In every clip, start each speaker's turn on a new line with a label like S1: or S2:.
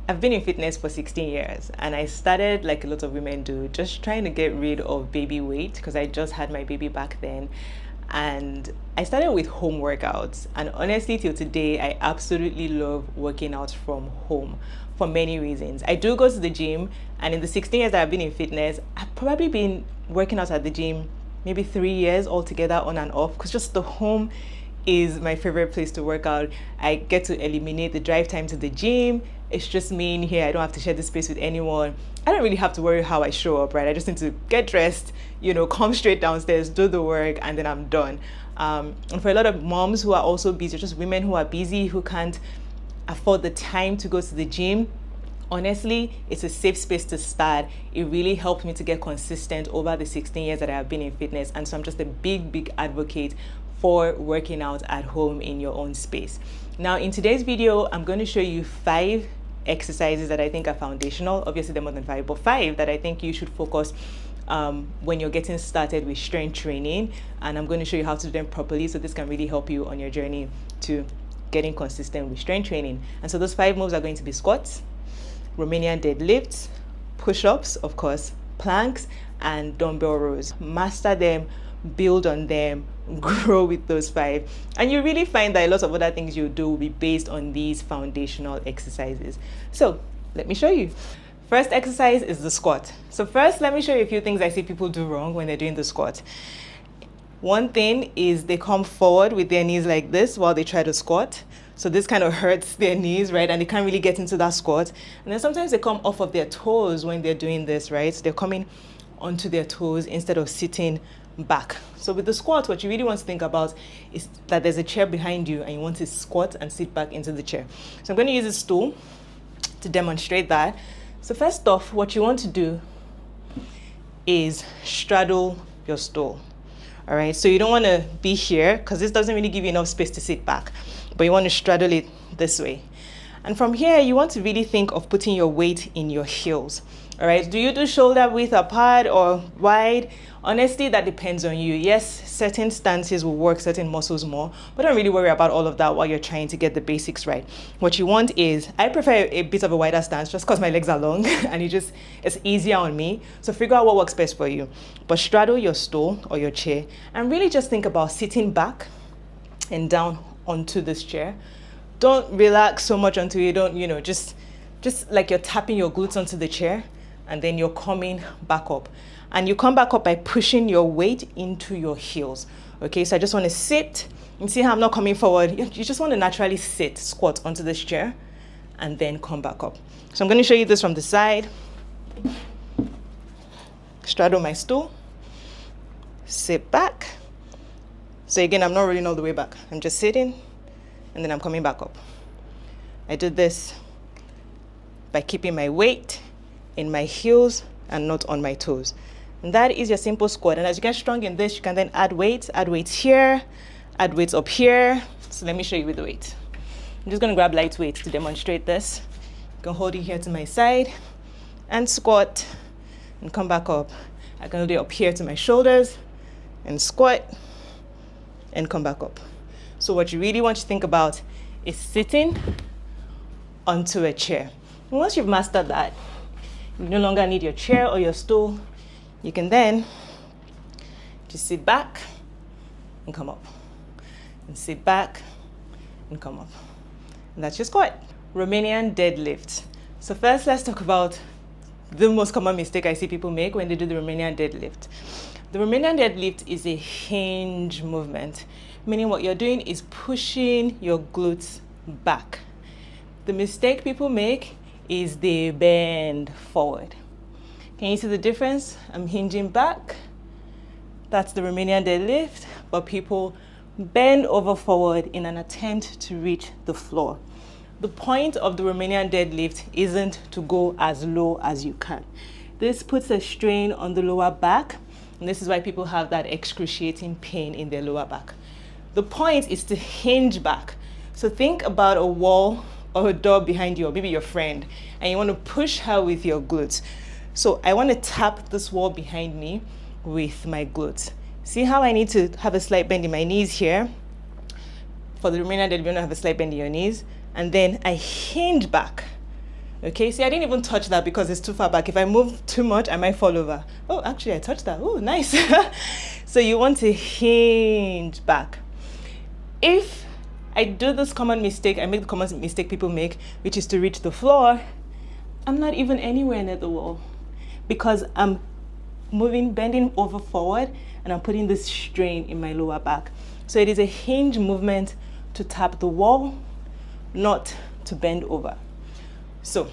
S1: I've been in fitness for 16 years and I started like a lot of women do, just trying to get rid of baby weight because I just had my baby back then. And I started with home workouts, and honestly till today I absolutely love working out from home for many reasons. I do go to the gym, and in the 16 years that I've been in fitness, I've probably been working out at the gym maybe 3 years altogether on and off, because just the home is my favorite place to work out. I get to eliminate the drive time to the gym. It's just me in here. I don't have to share the space with anyone. I don't really have to worry how I show up, right? I just need to get dressed, come straight downstairs, do the work, and then I'm done. And for a lot of moms who are also busy, just women who are busy, who can't afford the time to go to the gym, honestly, it's a safe space to start. It really helped me to get consistent over the 16 years that I have been in fitness. And so I'm just a big advocate for working out at home in your own space. Now, in today's video, I'm going to show you 5 exercises that I think are foundational. Obviously, there are more than 5, but 5 that I think you should focus when you're getting started with strength training. And I'm going to show you how to do them properly, so this can really help you on your journey to getting consistent with strength training. And so those 5 moves are going to be squats, Romanian deadlifts, push-ups, of course, planks, and dumbbell rows. Master them, build on them, grow with those 5, and you really find that a lot of other things you do will be based on these foundational exercises. So let me show you. First exercise is the squat. So first, let me show you a few things I see people do wrong when they're doing the squat. One thing is they come forward with their knees like this while they try to squat. So this kind of hurts their knees, right? And they can't really get into that squat. And then sometimes they come off of their toes when they're doing this, right? So they're coming onto their toes instead of sitting back. So with the squat, what you really want to think about is that there's a chair behind you and you want to squat and sit back into the chair. So I'm going to use a stool to demonstrate that. So first off, what you want to do is straddle your stool. All right, so you don't want to be here because this doesn't really give you enough space to sit back, but you want to straddle it this way. And from here, you want to really think of putting your weight in your heels. All right, do you do shoulder width apart or wide? Honestly, that depends on you. Yes, certain stances will work certain muscles more, but don't really worry about all of that while you're trying to get the basics right. What you want is, I prefer a bit of a wider stance just because my legs are long and it's easier on me. So figure out what works best for you. But straddle your stool or your chair and really just think about sitting back and down onto this chair. Don't relax so much until you don't, just like you're tapping your glutes onto the chair, and then you're coming back up. And you come back up by pushing your weight into your heels. Okay, so I just want to sit. You see how I'm not coming forward? You just want to naturally sit, squat onto this chair, and then come back up. So I'm going to show you this from the side. Straddle my stool, sit back. So again, I'm not rolling all the way back. I'm just sitting, and then I'm coming back up. I did this by keeping my weight in my heels and not on my toes. And that is your simple squat. And as you get strong in this, you can then add weights here, add weights up here. So let me show you with the weight. I'm just going to grab light weights to demonstrate this. You can hold it here to my side and squat and come back up. I can hold it up here to my shoulders and squat and come back up. So what you really want to think about is sitting onto a chair. And once you've mastered that, you no longer need your chair or your stool. You can then just sit back and come up. And sit back and come up. And that's your squat. Romanian deadlift. So first, let's talk about the most common mistake I see people make when they do the Romanian deadlift. The Romanian deadlift is a hinge movement, meaning what you're doing is pushing your glutes back. The mistake people make is they bend forward. Can you see the difference? I'm hinging back. That's the Romanian deadlift, but people bend over forward in an attempt to reach the floor. The point of the Romanian deadlift isn't to go as low as you can. This puts a strain on the lower back, and this is why people have that excruciating pain in their lower back. The point is to hinge back. So think about a wall or a door behind you, or maybe your friend, and you want to push her with your glutes. So I want to tap this wall behind me with my glutes. See how I need to have a slight bend in my knees here? For the Romanian deadlift, you want to have a slight bend in your knees, and then I hinge back. Okay, see, I didn't even touch that because it's too far back. If I move too much, I might fall over. Oh, actually, I touched that. Oh, nice. So you want to hinge back. If I do this common mistake, I make the common mistake people make, which is to reach the floor, I'm not even anywhere near the wall because I'm bending over forward, and I'm putting this strain in my lower back. So it is a hinge movement to tap the wall, not to bend over. So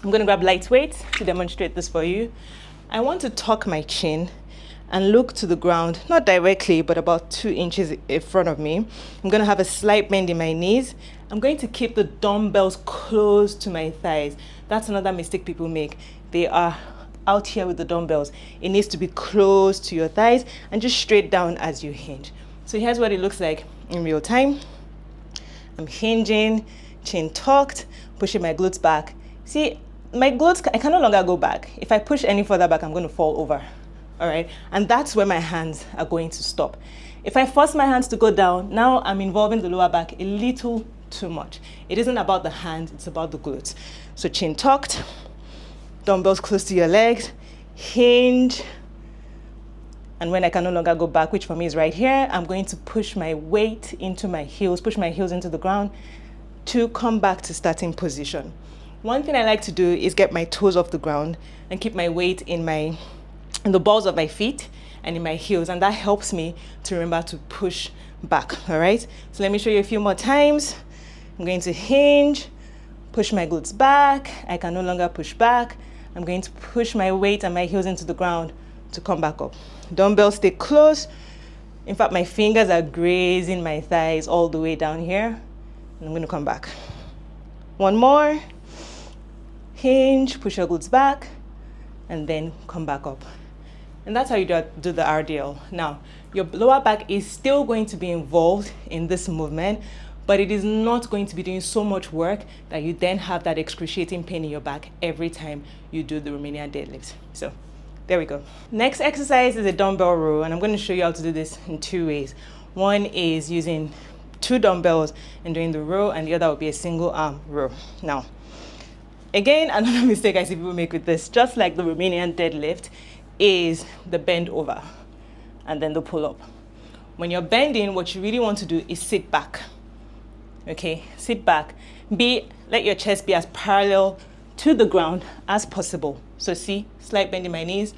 S1: I'm going to grab lightweight to demonstrate this for you. I want to tuck my chin and look to the ground, not directly, but about 2 inches in front of me. I'm going to have a slight bend in my knees. I'm going to keep the dumbbells close to my thighs. That's another mistake people make. They are out here with the dumbbells. It needs to be close to your thighs and just straight down as you hinge. So here's what it looks like in real time. I'm hinging, chin tucked, pushing my glutes back. See, my glutes, I can no longer go back. If I push any further back, I'm going to fall over. All right, and that's where my hands are going to stop. If I force my hands to go down, now I'm involving the lower back a little too much. It isn't about the hands, it's about the glutes. So chin tucked, dumbbells close to your legs, hinge, and when I can no longer go back, which for me is right here, I'm going to push my weight into my heels, push my heels into the ground to come back to starting position. One thing I like to do is get my toes off the ground and keep my weight in the balls of my feet and in my heels, and that helps me to remember to push back. All right, so let me show you a few more times. I'm going to hinge, push my glutes back. I can no longer push back. I'm going to push my weight and my heels into the ground to come back up. Dumbbells stay close. In fact, my fingers are grazing my thighs all the way down here, and I'm going to come back. One more. Hinge, push your glutes back, and then come back up. And that's how you do the RDL. Now, your lower back is still going to be involved in this movement, but it is not going to be doing so much work that you then have that excruciating pain in your back every time you do the Romanian deadlift. So there we go. Next exercise is a dumbbell row, and I'm going to show you how to do this in 2 ways. One is using 2 dumbbells and doing the row, and the other will be a single arm row. Now, again, another mistake I see people make with this, just like the Romanian deadlift, is the bend over and then the pull up. When you're bending, what you really want to do is sit back. Okay, sit back. Let your chest be as parallel to the ground as possible. So see, slight bend in my knees.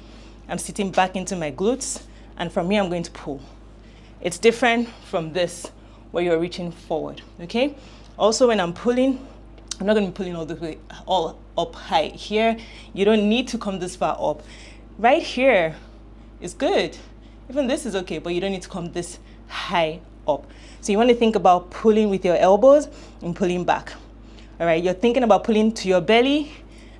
S1: I'm sitting back into my glutes, and from here I'm going to pull. It's different from this, where you're reaching forward. Okay. Also, when I'm pulling, I'm not going to be pulling all the way all up high here. You don't need to come this far up. Right here is good. Even this is okay, but you don't need to come this high up. So you want to think about pulling with your elbows and pulling back. All right, you're thinking about pulling to your belly,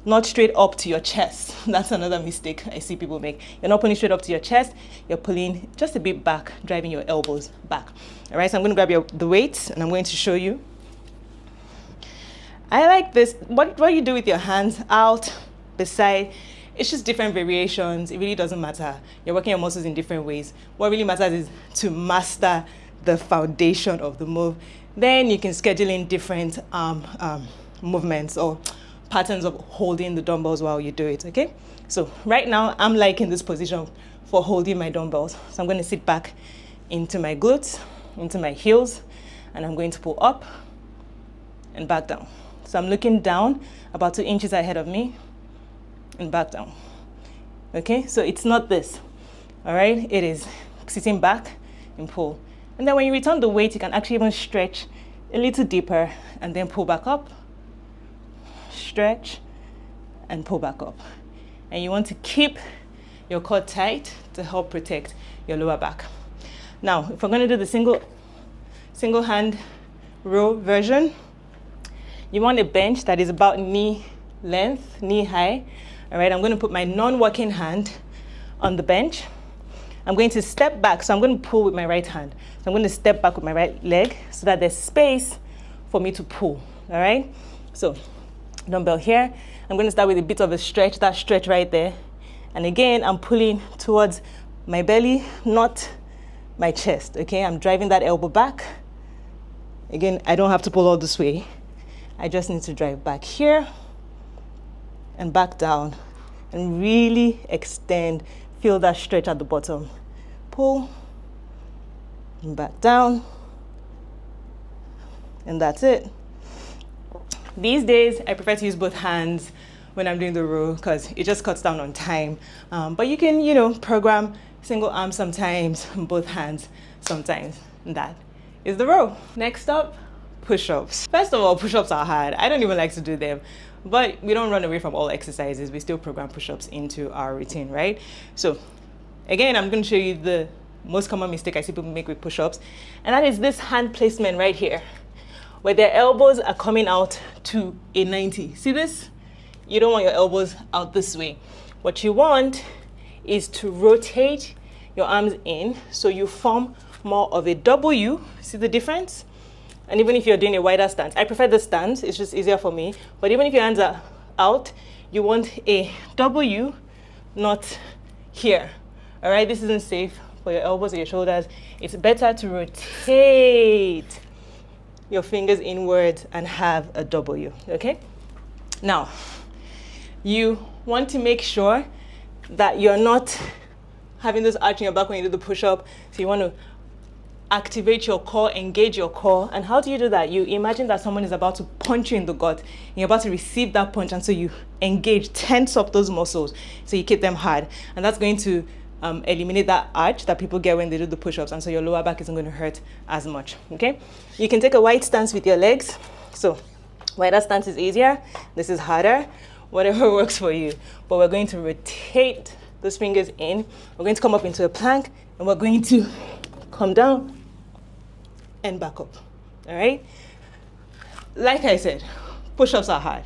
S1: not straight up to your chest. That's another mistake I see people make. You're not pulling straight up to your chest. You're pulling just a bit back, driving your elbows back. All right, so I'm going to grab the weights, and I'm going to show you. I like this. What you do with your hands out, beside, it's just different variations. It really doesn't matter. You're working your muscles in different ways. What really matters is to master the foundation of the move. Then you can schedule in different movements or patterns of holding the dumbbells while you do it, okay? So right now, I'm liking this position for holding my dumbbells. So I'm going to sit back into my glutes, into my heels, and I'm going to pull up and back down. So I'm looking down about 2 inches ahead of me and back down. Okay, so it's not this, all right? It is sitting back and pull. And then when you return the weight, you can actually even stretch a little deeper and then pull back up, stretch, and pull back up. And you want to keep your core tight to help protect your lower back. Now, if we're going to do the single hand row version, you want a bench that is about knee length, knee high. All right, I'm going to put my non-working hand on the bench. I'm going to step back, so I'm going to pull with my right hand. So I'm going to step back with my right leg so that there's space for me to pull, all right? So dumbbell here. I'm going to start with a bit of a stretch, that stretch right there. And again, I'm pulling towards my belly, not my chest, okay? I'm driving that elbow back. Again, I don't have to pull all this way. I just need to drive back here and back down. And really extend. Feel that stretch at the bottom. Pull, and back down. And that's it. These days, I prefer to use both hands when I'm doing the row because it just cuts down on time. But you can, you know, program single arm sometimes, both hands sometimes. And that is the row. Next up, push-ups. First of all, push-ups are hard. I don't even like to do them, but we don't run away from all exercises. We still program push-ups into our routine, right? So again, I'm going to show you the most common mistake I see people make with push-ups, and that is this hand placement right here, where their elbows are coming out to a 90. See this? You don't want your elbows out this way. What you want is to rotate your arms in so you form more of a W. See the difference? And even if you're doing a wider stance, I prefer this stance, it's just easier for me. But even if your hands are out, you want a W, not here. All right, this isn't safe for your elbows or your shoulders. It's better to rotate your fingers inwards and have a W, okay? Now, you want to make sure that you're not having this arch in your back when you do the push-up. So you want to activate your core, engage your core. And how do you do that? You imagine that someone is about to punch you in the gut. And you're about to receive that punch, and so you engage, tense up those muscles so you keep them hard. And that's going to eliminate that arch that people get when they do the push-ups, and so your lower back isn't going to hurt as much, okay? You can take a wide stance with your legs. So wider stance is easier, this is harder, whatever works for you. But we're going to rotate those fingers in. We're going to come up into a plank, and we're going to come down and back up, all right? Like I said, push-ups are hard.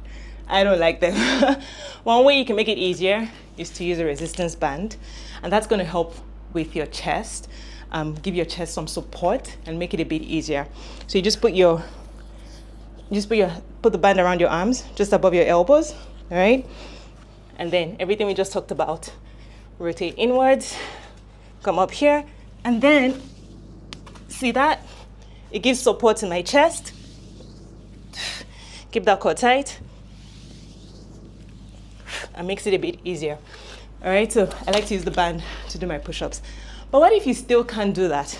S1: I don't like them. One way you can make it easier is to use a resistance band, and that's going to help with your chest, give your chest some support and make it a bit easier. So you just put the band around your arms, just above your elbows, all right? And then everything we just talked about, rotate inwards, come up here, and then see that? It gives support to my chest. Keep that core tight and makes it a bit easier. All right, so I like to use the band to do my push-ups. But what if you still can't do that?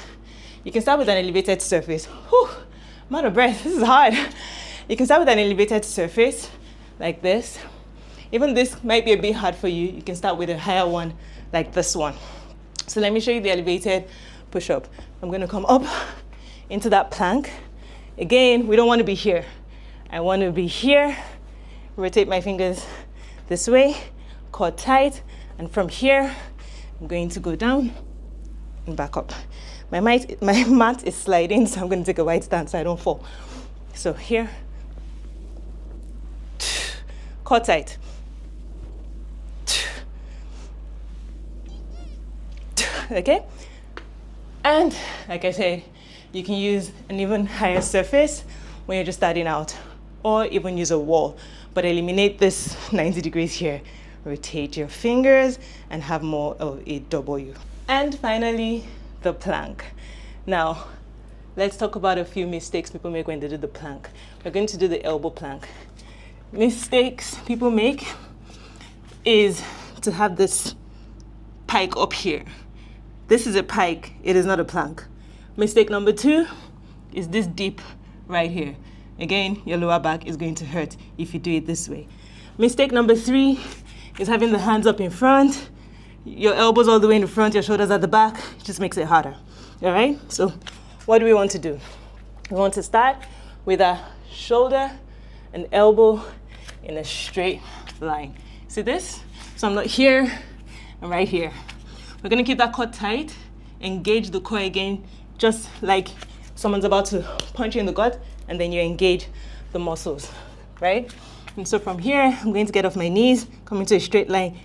S1: You can start with an elevated surface. Whew, I'm out of breath, this is hard. You can start with an elevated surface like this. Even this might be a bit hard for you. You can start with a higher one like this one. So let me show you the elevated push-up. I'm gonna come up into that plank. Again, we don't want to be here. I want to be here. Rotate my fingers this way, core tight, and from here, I'm going to go down and back up. My mat is sliding, so I'm going to take a wide stance so I don't fall. So here, core tight. Okay? And like I said, you can use an even higher surface when you're just starting out, or even use a wall, but eliminate this 90 degrees here. Rotate your fingers and have more of a W. And finally, the plank. Now, let's talk about a few mistakes people make when they do the plank. We're going to do the elbow plank. Mistakes people make is to have this pike up here. This is a pike, it is not a plank. Mistake number 2 is this dip right here. Again, your lower back is going to hurt if you do it this way. Mistake number 3 is having the hands up in front, your elbows all the way in the front, your shoulders at the back. It just makes it harder, all right? So what do we want to do? We want to start with a shoulder and elbow in a straight line. See this? So I'm not here, I'm right here. We're gonna keep that core tight, engage the core again, just like someone's about to punch you in the gut, and then you engage the muscles, right? And so from here, I'm going to get off my knees, come into a straight line,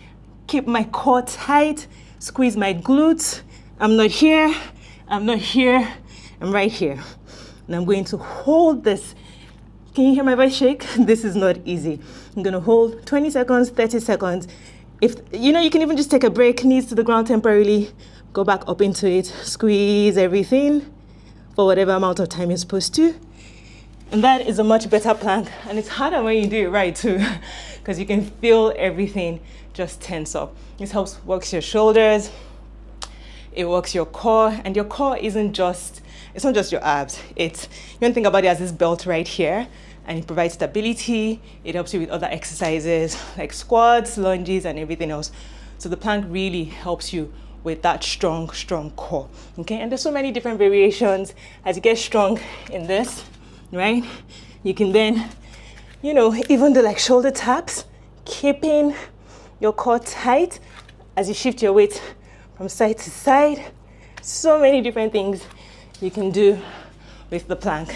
S1: keep my core tight, squeeze my glutes. I'm not here, I'm not here, I'm right here. And I'm going to hold this. Can you hear my voice shake? This is not easy. I'm gonna hold 20 seconds, 30 seconds. If you know, you can even just take a break, knees to the ground temporarily, go back up into it, squeeze everything for whatever amount of time you're supposed to. And that is a much better plank, and it's harder when you do it right too, because you can feel everything just tense up. This helps works your shoulders, it works your core, and your core isn't just, it's not just your abs. It's, you can think about it as this belt right here, and it provides stability. It helps you with other exercises like squats, lunges, and everything else. So the plank really helps you with that strong core, okay? And there's so many different variations. As you get strong in this, right, you can then, you know, even do like shoulder taps, keeping your core tight as you shift your weight from side to side. So many different things you can do with the plank.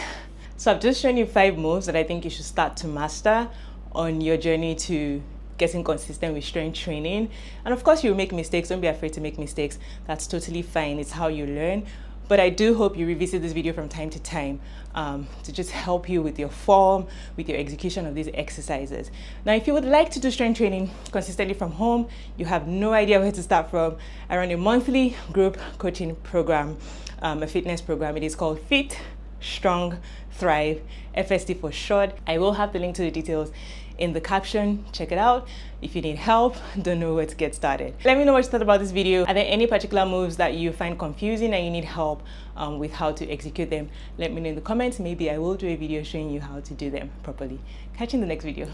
S1: So I've just shown you 5 moves that I think you should start to master on your journey to getting consistent with strength training. And of course, you'll make mistakes. Don't be afraid to make mistakes. That's totally fine. It's how you learn. But I do hope you revisit this video from time to time to just help you with your form, with your execution of these exercises. Now, if you would like to do strength training consistently from home, you have no idea where to start from, I run a monthly group coaching program, a fitness program. It is called Fit, Strong, Thrive, FST for short. I will have the link to the details in the caption. Check it out. If you need help, don't know where to get started. Let me know what you thought about this video. Are there any particular moves that you find confusing and you need help with how to execute them? Let me know in the comments. Maybe I will do a video showing you how to do them properly. Catch you in the next video.